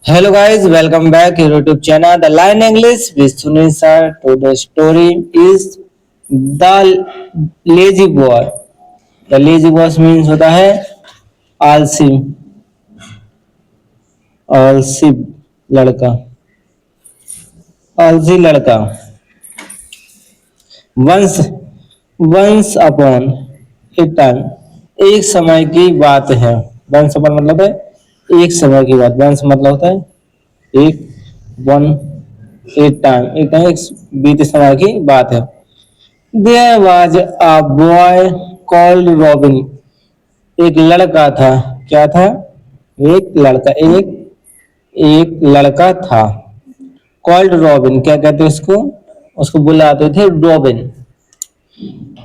Hello guys, welcome back to YouTube channel The Line English with Sunil sir. Today's story is The Lazy Boy. The Lazy Boy means होता है आलसी आलसी लड़का आलसी लड़का। Once once upon a time, एक समय की बात है। वंस अपॉन मतलब है एक समय की बात। वंस मतलब होता है एक, वन, एक टाइम एक बीते समय की बात है। There was a boy called Robin, एक लड़का था। क्या था? एक लड़का, एक लड़का था। कॉल्ड रॉबिन, क्या कहते हैं उसको? उसको बुलाते थे robin.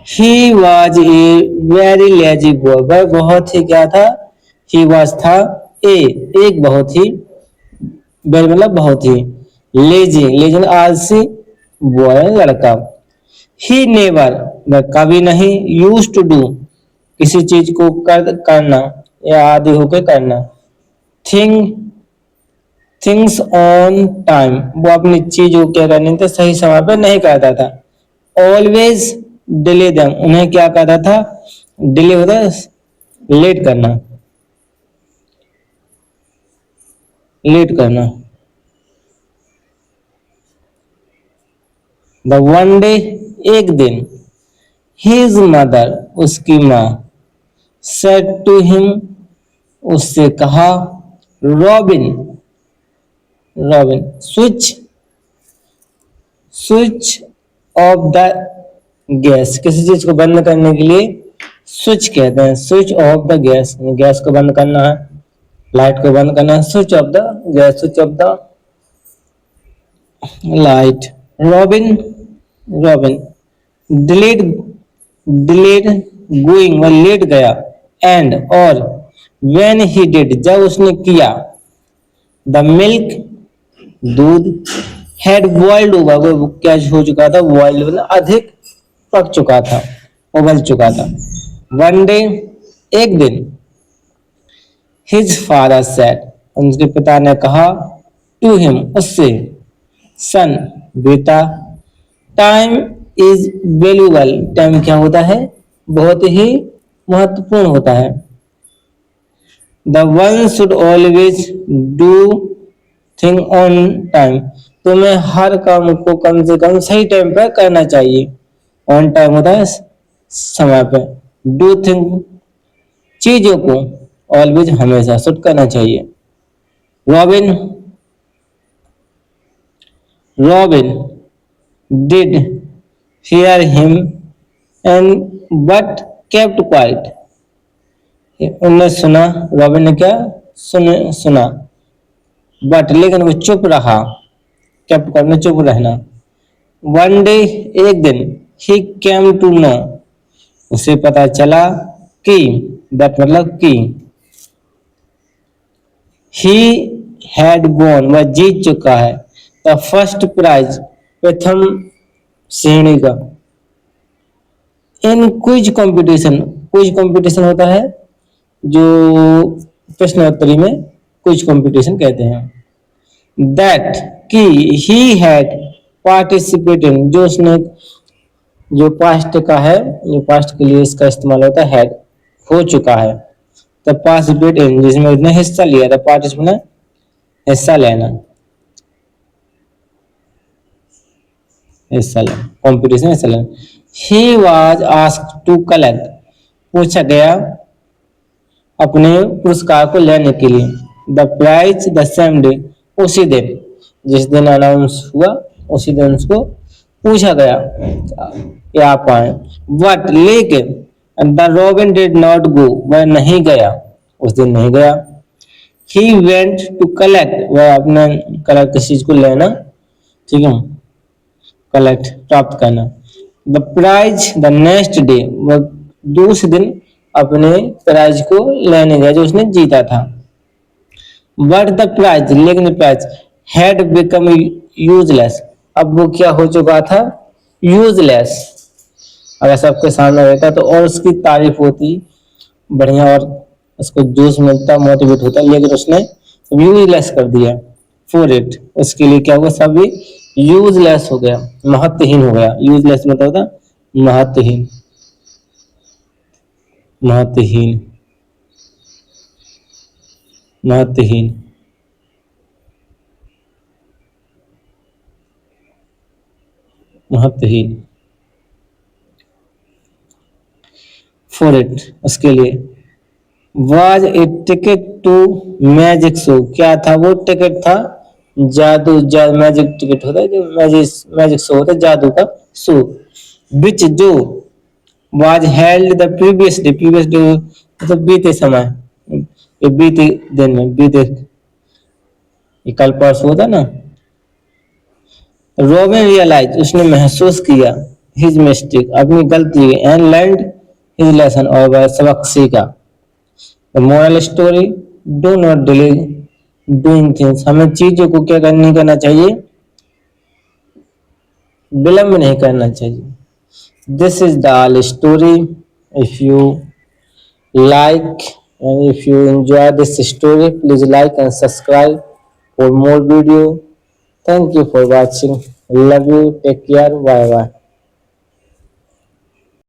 He was a very lazy boy, वह बहुत ही क्या था? ही वॉज था एक बहुत ही, वेरी मतलब बहुत ही, लेजी लेजिन आलसी बॉय लड़का। ही नेवर, वह कभी नहीं, यूज टू डू, किसी चीज को करना या आदि होकर करना। थिंग थिंग्स ऑन टाइम, वो अपनी चीज को क्या करने थे सही समय पर नहीं करता था। ऑलवेज डिले देम, उन्हें क्या करता था? डिले होता है लेट करना, लेट करना। द वन डे, एक दिन, हिज मदर, उसकी माँ, सेड टू हिम, उससे कहा, robin robin switch switch off the gas, किसी चीज को बंद करने के लिए स्विच कहते हैं। Switch off the gas, gas को बंद करना है, लाइट को बंद करना है। Switch off the gas, switch off the light. Robin robin delayed delayed going, वह लेट गया। एंड और व्हेन ही डिड, जब उसने किया। द मिल्क, दूध, हैड बॉइल्ड ओवर, वो क्या हो चुका था? बॉइल्ड मतलब अधिक पक चुका था, उबल चुका था। वन डे, एक दिन, हिज फादर सेड, उनके पिता ने कहा, टू हिम, उससे, सन, बेटा, टाइम इज वैल्यूएबल, टाइम क्या होता है? बहुत ही महत्वपूर्ण होता है। The one should always do thing on time, तुम्हें हर काम को कम से कम सही टाइम पर करना चाहिए। ऑन टाइम होता है समय पे। डू थिंग, चीजों को, ऑलवेज हमेशा, शुड करना चाहिए। Robin robin did hear him and but kept quiet, उन्हें सुना, रॉबिन ने क्या सुना, बट लेकिन वो चुप रहा। kept quiet में चुप रहना। वन डे, एक दिन, he came to know, उसे पता चला कि, that मतलब कि, he had won, वह जीत चुका है। द फर्स्ट प्राइज, प्रथम श्रेणी का। इन क्विज कंपटीशन, क्विज कंपटीशन होता है जो प्रश्नोत्तरी में क्विज कंपटीशन कहते हैं। दैट कि ही हैड पार्टिसिपेटेड, जो उसने, जो पास्ट का है, जो पास्ट के लिए इसका इस्तेमाल होता है हैड, हो चुका है। द पार्टिसिपेट इन, जिसमें उसने हिस्सा लिया था। पार्टिसिपेट हिस्सा लेना, हिस्सा लेना, कॉम्पिटिशन हिस्सा लेना। He was asked to collect, पूछा गया अपने पुरस्कार को लेने के लिए। The prize the same day, उसी दिन, जिस दिन अनाउंस हुआ उसी दिन उसको पूछा गया कि आप आए। बट लेकिन the robin did not go, वह नहीं गया, उस दिन नहीं गया। ही वेंट टू कलेक्ट, वह अपने कलेक्ट किसी चीज को लेना, ठीक है, कलेक्ट प्राप्त करना। The prize the next day, वह दूसरे दिन अपने प्राइज को लेने गया जो उसने जीता था। बट द प्राइज, लेकिन प्राइज, हैड बिकम यूजलेस, अब वो क्या हो चुका था? यूजलेस। अगर सबके सामने रहता तो और उसकी तारीफ होती बढ़िया और उसको जोश मिलता, मोटिवेट होता, लेकिन उसने यूजलेस कर दिया। फॉर इट, उसके लिए क्या हुआ, सब यूजलेस हो गया, महत्वहीन हो गया। यूजलेस मतलब होता है महत्वहीन, महत्वहीन, महत्वहीन। महत्वहीन फॉर इट, उसके लिए। Was a ticket to magic show, क्या था वो, टिकट था जादू, मैजिक टिकट होता है जो मैजिक मैजिक शो होता है, जादू का शो। विच जो was held the previous day, previous day मतलब बीते समय, ये बीते दिन में, बीते, ये कल परसों होता ना। रॉबिन रियलाइज, उसने महसूस किया, हिज मिस्टेक, अपनी गलती, एंड लर्नड हिज लेसन, और वह सबक सीखा। Moral story, do not delay doing things, हमें चीजों को क्या नहीं करना चाहिए, विलंब नहीं करना चाहिए। This is the all story. If you like and if you enjoy this story, please like and subscribe for more video. Thank you for watching. Love you. Take care. Bye bye.